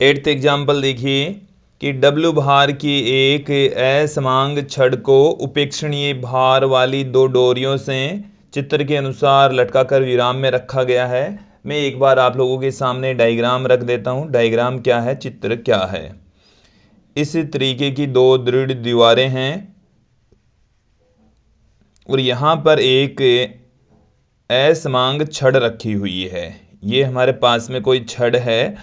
8th example देखिए कि W भार की एक असमांग छड़ को उपेक्षणीय भार वाली दो डोरियों से चित्र के अनुसार लटकाकर विराम में रखा गया है। मैं एक बार आप लोगों के सामने डायग्राम रख देता हूं। डायग्राम क्या है, चित्र क्या है। इस तरीके की दो दृढ़ दीवारें हैं और यहां पर एक असमांग छड़ रखी हुई है। ये हमारे पास में कोई छड़ है।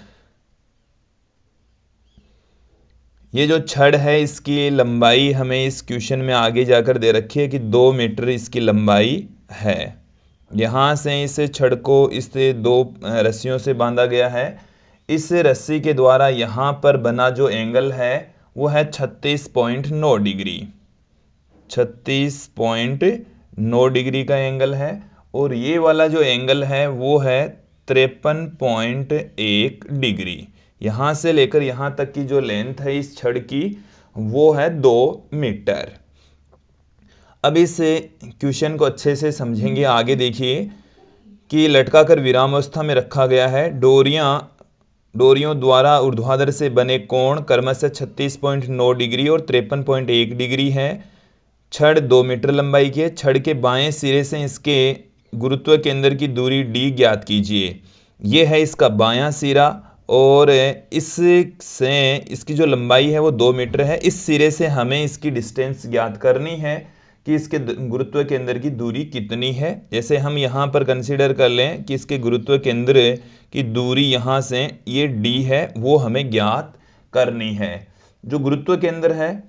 ये जो छड़ है इसकी लंबाई हमें इस क्वेश्चन में आगे जाकर दे रखी है कि 2 मीटर इसकी लंबाई है। यहाँ से इस छड़ को इस दो रस्सियों से बांधा गया है। इस रस्सी के द्वारा यहाँ पर बना जो एंगल है वो है 36.9 डिग्री। 36.9 डिग्री का एंगल है और ये वाला जो एंगल है वो है 53.1 डिग्री। यहां से लेकर यहां तक की जो लेंथ है इस छड़ की वो है 2 मीटर। अब इस क्वेश्चन को अच्छे से समझेंगे। आगे देखिए कि लटकाकर विरामावस्था में रखा गया है। डोरियों द्वारा ऊर्ध्वाधर से बने कोण क्रमशः 36.9 डिग्री और 53.1 डिग्री है। छड़ 2 मीटर लंबाई की है। छड़ के बाएं सिरे से इसके गुरुत्व केंद्र की दूरी d ज्ञात कीजिए। यह है इसका बायां सिरा और इससे इसकी जो लंबाई है वो 2 मीटर है। इस सिरे से हमें इसकी डिस्टेंस ज्ञात करनी है कि इसके गुरुत्व केंद्र की दूरी कितनी है। जैसे हम यहाँ पर कंसीडर कर लें कि इसके गुरुत्व केंद्र की दूरी यहाँ से ये d है, वो हमें ज्ञात करनी है। जो गुरुत्व केंद्र है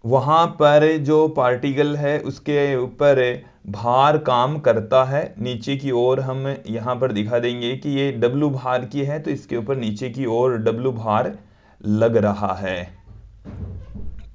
वहां पर जो पार्टिकल है उसके ऊपर भार काम करता है। नीचे की ओर हम यहाँ पर दिखा देंगे कि ये W भार की है तो इसके ऊपर नीचे की ओर W भार लग रहा है।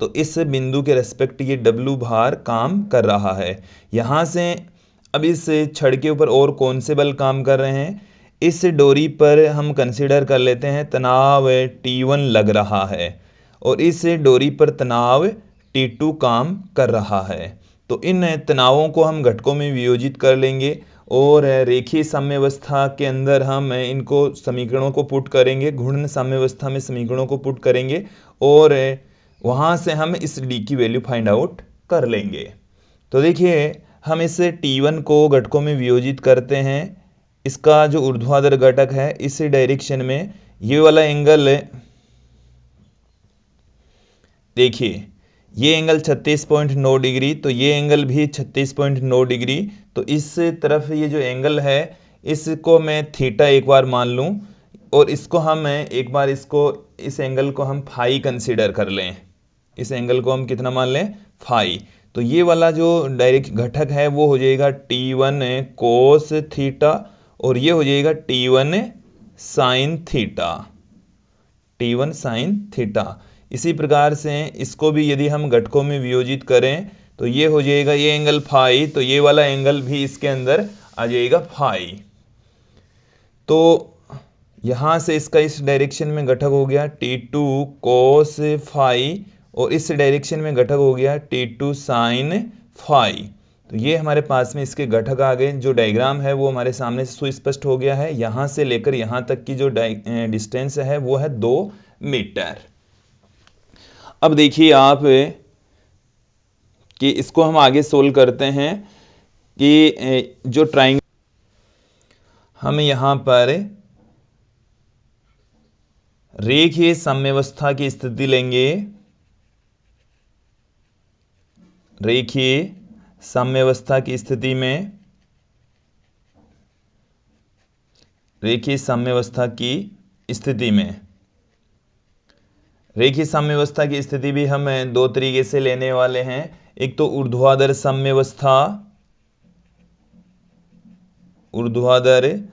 तो इस बिंदु के रेस्पेक्ट ये W भार काम कर रहा है। यहां से अब इस छड़ के ऊपर और कौन से बल काम कर रहे हैं। इस डोरी पर हम कंसीडर कर लेते हैं तनाव T1 लग रहा है और इस डोरी पर तनाव T2 काम कर रहा है। तो इन तनावों को हम घटकों में वियोजित कर लेंगे और रेखीय साम्यावस्था के अंदर हम इनको समीकरणों को पुट करेंगे। घूर्णन साम्यावस्था में समीकरणों को पुट करेंगे और वहां से हम इस d की वैल्यू फाइंड आउट कर लेंगे। तो देखिए हम इस T1 को घटकों में वियोजित करते हैं। इसका जो ऊर्ध्वाधर घटक है इस डायरेक्शन में ये वाला एंगल देखिए, ये एंगल 36.9 डिग्री तो ये एंगल भी 36.9 डिग्री। तो इस तरफ ये जो एंगल है इसको मैं थीटा एक बार मान लूं और इसको हम एक बार इस एंगल को हम फाई कंसीडर कर लें। इस एंगल को हम कितना मान लें, फाई। तो ये वाला जो डायरेक्ट घटक है वो हो जाएगा T1 कोस थीटा और ये हो जाएगा T1 sine theta. T1 sine theta. इसी प्रकार से इसको भी यदि हम घटकों में वियोजित करें तो ये हो जाएगा ये एंगल फाई, तो ये वाला एंगल भी इसके अंदर आ जाएगा फाई। तो यहां से इसका इस डायरेक्शन में घटक हो गया T2 कोस फाई और इस डायरेक्शन में घटक हो गया T2 साइन फाई। तो ये हमारे पास में इसके घटक आ गए। जो डायग्राम है वो हमारे सामने सुस्पष्ट हो गया है। यहां से लेकर यहां तक की जो डिस्टेंस है वो है 2 मीटर। अब देखिए आप कि इसको हम आगे सोल्व करते हैं कि जो ट्राइंगल हम यहां पर रेखीय साम्यावस्था की स्थिति लेंगे। रेखीय साम्यावस्था की स्थिति में रेखीय साम्यावस्था की स्थिति भी हम दो तरीके से लेने वाले हैं। एक तो ऊर्ध्वाधर साम्यावस्था ऊर्ध्वाधर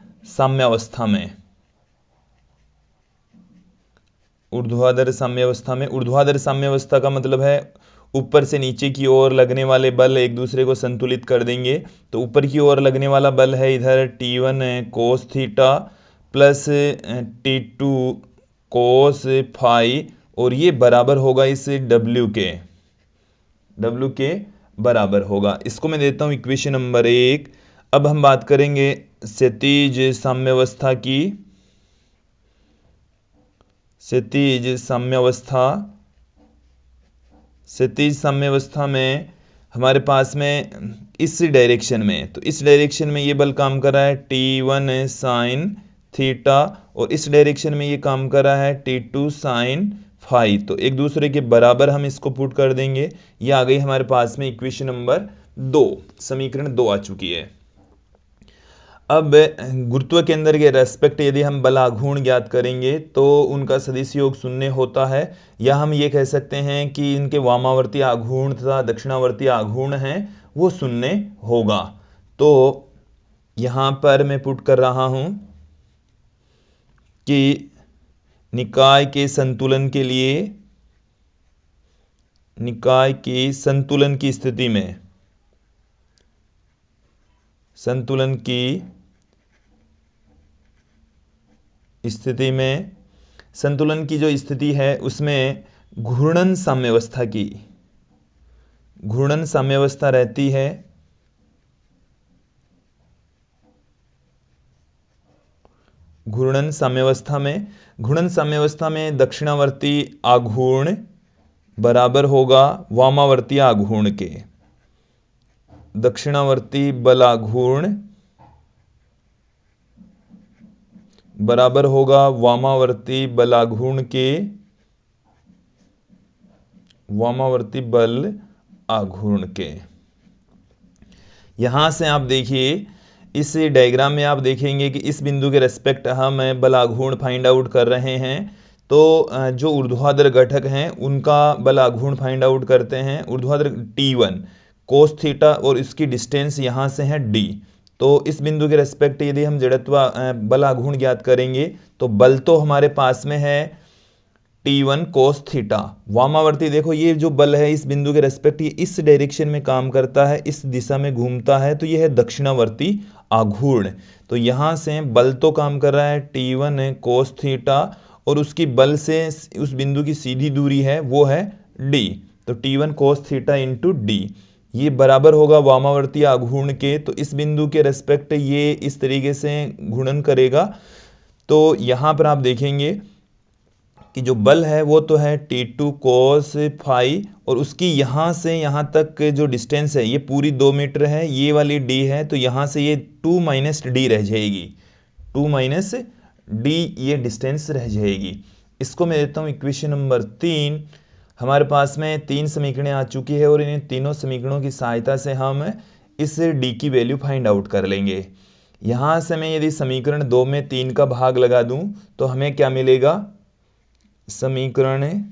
साम्यावस्था का मतलब है ऊपर से नीचे की ओर लगने वाले बल एक दूसरे को संतुलित कर देंगे। तो ऊपर की ओर लगने वाला बल है इधर T1 cos theta plus T2 cos phi और ये बराबर होगा इस W के बराबर होगा। इसको मैं देता हूं इक्वेशन नंबर 1। अब हम बात करेंगे क्षैतिज साम्यावस्था की। क्षैतिज साम्यावस्था, क्षैतिज साम्यावस्था में हमारे पास में इस डायरेक्शन में, तो इस डायरेक्शन में ये बल काम कर रहा है T1 साइन थीटा, और इस डायरेक्शन में ये काम कर रहा है T2 साइन फाई। तो एक दूसरे के बराबर हम इसको पुट कर देंगे। ये आ गई हमारे पास में इक्वेशन नंबर 2, समीकरण 2 आ चुकी है। अब गुरुत्व केंद्र के रेस्पेक्ट यदि हम बल आघूर्ण ज्ञात करेंगे तो उनका सदिश योग शून्य होता है, या हम ये कह सकते हैं कि इनके वामावर्ती आघूर्ण तथा दक्षिणावर्ती आघूर्ण हैं वो शून्य होगा। तो यहां पर मैं पुट कर रहा हूं कि निकाय के संतुलन के लिए, निकाय के संतुलन की स्थिति में, संतुलन की स्थिति में, संतुलन की जो स्थिति है उसमें घूर्णन साम्यावस्था की, घूर्णन साम्यावस्था रहती है। घूर्णन साम्यावस्था में, घूर्णन साम्यावस्था में दक्षिणावर्ती आघूर्ण बराबर होगा वामावर्ती आघूर्ण के, दक्षिणावर्ती बलाघूर्ण बराबर होगा वामावर्ती बलाघूर्ण के, वामावर्ती बल आघूर्ण के। यहां से आप देखिए इस डायग्राम में आप देखेंगे कि इस बिंदु के रेस्पेक्ट हम बल आघूर्ण फाइंड आउट कर रहे हैं। तो जो ऊर्ध्वाधर घटक हैं उनका बल आघूर्ण फाइंड आउट करते हैं। ऊर्ध्वाधर T1 कोस थीटा और इसकी डिस्टेंस यहां से है D। तो इस बिंदु के रेस्पेक्ट यदि हम जड़त्व बल आघूर्ण ज्ञात करेंगे तो बल तो हमारे पास में है T1 कोस थीटा। वामावर्ती देखो ये जो बल है इस बिंदु के रेस्पेक्ट ये इस डायरेक्शन में काम करता है, इस दिशा में घूमता है, तो ये है दक्षिणावर्ती आघूर्ण। तो यहां से बल तो काम कर रहा है T1 कोस थीटा और उसकी बल से उस बिंदु की सीधी दूरी है वो है D। तो T1 cos theta into D ये बराबर होगा वामावर्ती आघूर्ण के। तो इस बिंदु के रेस्पेक्ट ये इस तरीके से घूर्णन करेगा। तो यहां पर आप देखेंगे कि जो बल है वो तो है T2 कोस फाई और उसकी यहां से यहां तक जो डिस्टेंस है ये पूरी 2 मीटर है, ये वाली D है, तो यहां से ये 2 माइनस D रह जाएगी, 2 माइनस D ये डिस्टेंस रह जाएगी। इसको मैं देता हूं इक्वेशन नंबर 3। हमारे पास में 3 समीकरणें आ चुकी है और इन तीनों समीकरणों की सहायता से हम इस D की वैल्यू फाइंड आउट कर लेंगे। यहां से मैं यदि समीकरण 2 में 3 का भाग लगा दूं तो हमें क्या मिलेगा, समीकरण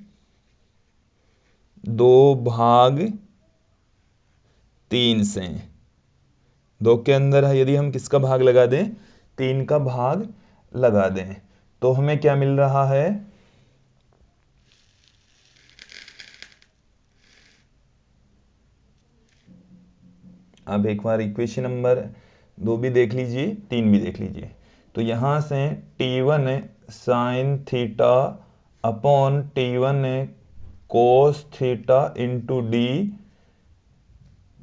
2 भाग 3 से 2 के अंदर यदि हम किसका भाग लगा दें, 3 का भाग लगा दें तो हमें क्या मिल रहा है, अब एक बार इक्वेशन नंबर 2 भी देख लीजिए 3 भी देख लीजिए। तो यहां से T1 sine theta upon T1 cos theta into D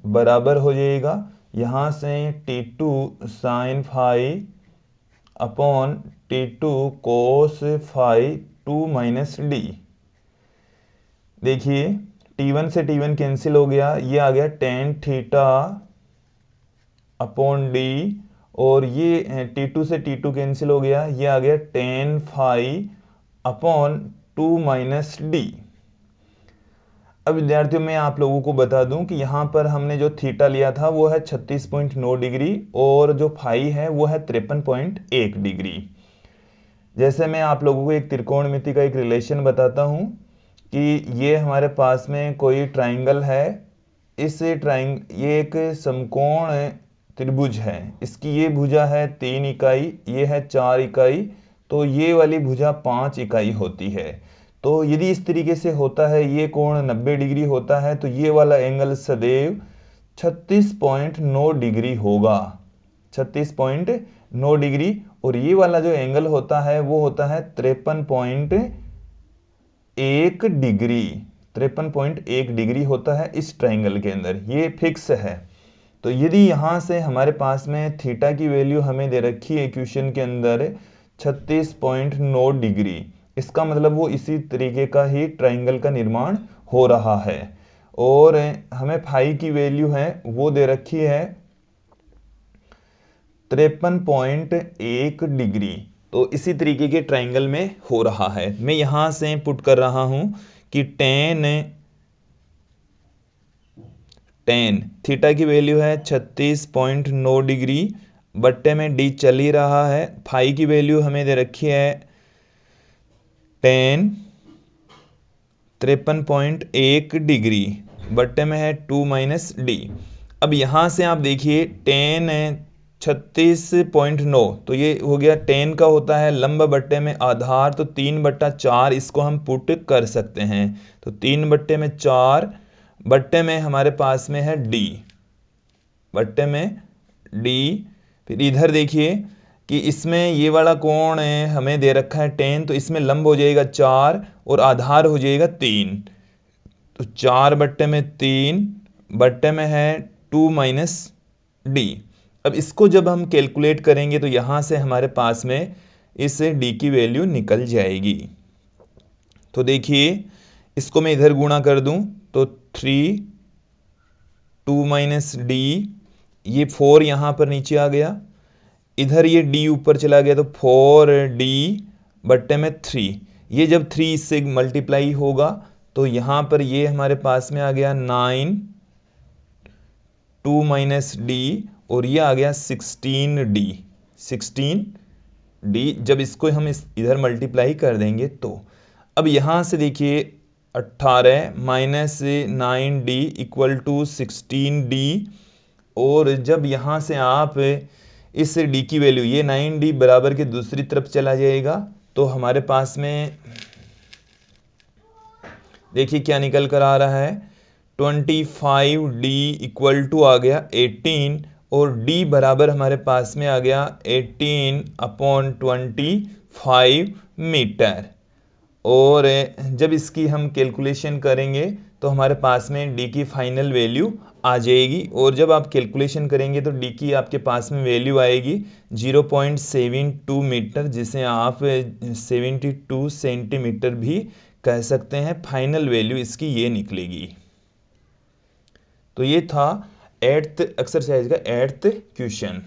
बराबर हो जाएगा यहां से T2 sine phi upon T2 cos phi 2 minus D। देखिए T1 से T1 कैंसिल हो गया, ये आ गया टेन थीटा अपॉन D और ये T2 से T2 कैंसिल हो गया, ये आ गया tan phi upon 2 minus D। अब विद्यार्थियों मैं आप लोगों को बता दूं कि यहाँ पर हमने जो थीटा लिया था वो है 36.9 डिग्री और जो फाई है वो है 53.1 डिग्री। जैसे मैं आप लोगों को एक त्रिकोणमिति का एक रिलेशन बताता हूं कि ये हमारे पास में कोई ट्राइंगल है, ये एक समकोण त्रिभुज है, इसकी ये भुजा है 3 इकाई, ये है 4 इकाई, तो ये वाली भुजा 5 इकाई होती है। तो यदि इस तरीके से होता है, ये कोण 90 डिग्री होता है, तो ये वाला एंगल सदैव 36.9 डिग्री होगा, 36.9 डिग्री। और ये वाला जो एंगल होता है वो होता है 53.1 डिग्री, 53.1 डिग्री होता है इस ट्राइंगल के अंदर, ये फिक्स है। तो यदि यहां से हमारे पास में थीटा की वैल्यू हमें दे रखी है इक्वेशन के अंदर 36.9 डिग्री, इसका मतलब वो इसी तरीके का ही ट्राइंगल का निर्माण हो रहा है। और हमें फाई की वैल्यू है वो दे रखी है 53.1 डिग्री। तो इसी तरीके के ट्राइंगल में हो रहा है। मैं यहां से पुट कर रहा हूं कि टेन थीटा की वैल्यू है 36.9 डिग्री, बट्टे में डी चल ही रहा है। फाई की वैल्यू हमें दे रखी है 53.1 डिग्री, बट्टे में है 2 माइनस डी। अब यहां से आप देखिए 36.9, तो ये हो गया 10 का होता है लंब बट्टे में आधार, तो 3/4 इसको हम पुट कर सकते हैं। तो 3/4 बट्टे में हमारे पास में है डी, बट्टे में डी। फिर इधर देखिए कि इसमें ये वाला कोण है हमें दे रखा है 10, तो इसमें लंब हो जाएगा 4 और आधार हो जाएगा 3, तो 4/3 बट्टे में है 2 माइनस डी। अब इसको जब हम कैलकुलेट करेंगे तो यहां से हमारे पास में इस डी की वैल्यू निकल जाएगी। तो देखिए इसको मैं इधर गुणा कर दूं तो 3 2 माइनस डी, ये 4 यहां पर नीचे आ गया, इधर ये डी ऊपर चला गया, तो 4d बट्टे में 3। ये जब 3 इससे मल्टीप्लाई होगा तो यहां पर ये हमारे पास में आ गया 9 2 माइनस डी, और ये आ गया 16d। 16d जब इसको हम इधर मल्टीप्लाई कर देंगे तो अब यहां से देखिए 18 minus 9d equal to 16d, और जब यहां से आप इस डी की वैल्यू ये 9d बराबर के दूसरी तरफ चला जाएगा तो हमारे पास में देखिए क्या निकल कर आ रहा है 25d इक्वल टू आ गया 18, और d बराबर हमारे पास में आ गया 18/25 मीटर। और जब इसकी हम कैलकुलेशन करेंगे तो हमारे पास में d की फाइनल वैल्यू आ जाएगी, और जब आप कैलकुलेशन करेंगे तो d की आपके पास में वैल्यू आएगी 0.72 मीटर, जिसे आप 72 सेंटीमीटर भी कह सकते हैं। फाइनल वैल्यू इसकी ये निकलेगी। तो ये था 8th एक्सरसाइज का 8th क्वेश्चन।